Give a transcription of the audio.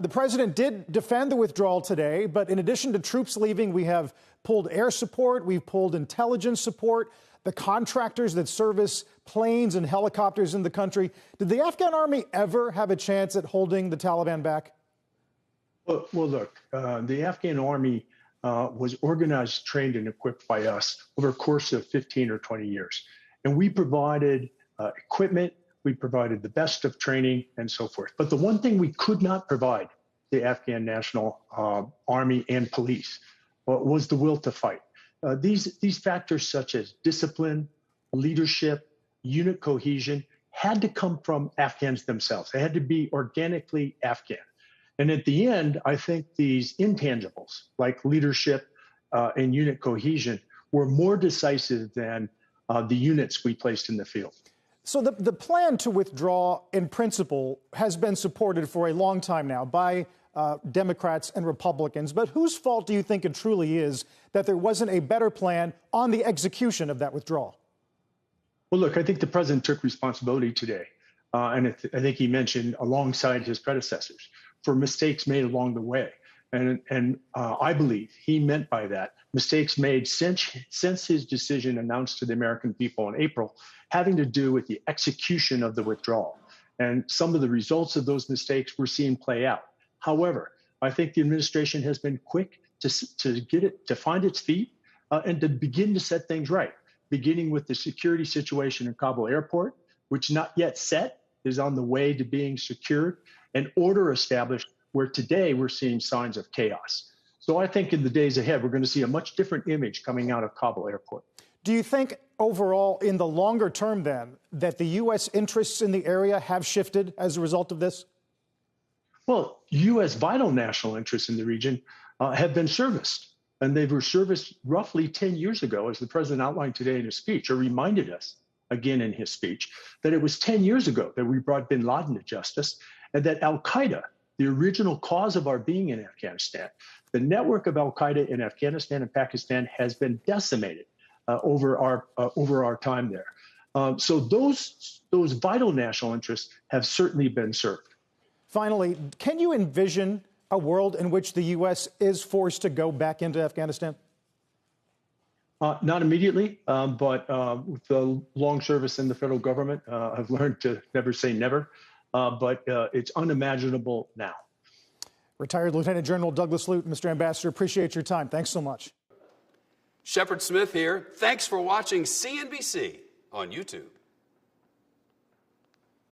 The president did defend the withdrawal today, but in addition to troops leaving, we have pulled air support, we've pulled intelligence support, the contractors that service planes and helicopters in the country. Did the Afghan army ever have a chance at holding the Taliban back? Well, look, the Afghan army was organized, trained, and equipped by us over a course of 15 or 20 years. And we provided equipment, we provided the best of training, and so forth. But the one thing we could not provide the Afghan National Army and police was the will to fight. These factors such as discipline, leadership, unit cohesion had to come from Afghans themselves. They had to be organically Afghan. And at the end, I think these intangibles like leadership and unit cohesion were more decisive than the units we placed in the field. So the plan to withdraw in principle has been supported for a long time now by Democrats and Republicans. But whose fault do you think it truly is that there wasn't a better plan on the execution of that withdrawal? Well, look, I think the president took responsibility today. And I think he mentioned alongside his predecessors for mistakes made along the way. And I believe he meant by that mistakes made since his decision announced to the American people in April, having to do with the execution of the withdrawal. And some of the results of those mistakes we're seeing play out. However, I think the administration has been quick to find its feet and to begin to set things right, beginning with the security situation in Kabul airport, which not yet set, is on the way to being secured, and order established, where today we're seeing signs of chaos. So I think in the days ahead, we're going to see a much different image coming out of Kabul airport. Do you think overall, in the longer term then, that the U.S. interests in the area have shifted as a result of this? Well, U.S. vital national interests in the region have been serviced. And they were serviced roughly 10 years ago, as the president outlined today in his speech, or reminded us again in his speech, that it was 10 years ago that we brought bin Laden to justice, and that al-Qaeda, the original cause of our being in Afghanistan, the network of al-Qaeda in Afghanistan and Pakistan has been decimated over our time there. So those vital national interests have certainly been served. Finally, can you envision a world in which the U.S. is forced to go back into Afghanistan? Not immediately, but with the long service in the federal government, I've learned to never say never, but it's unimaginable now. Retired Lieutenant General Douglas Lute, Mr. Ambassador, appreciate your time. Thanks so much. Shepard Smith here. Thanks for watching CNBC on YouTube.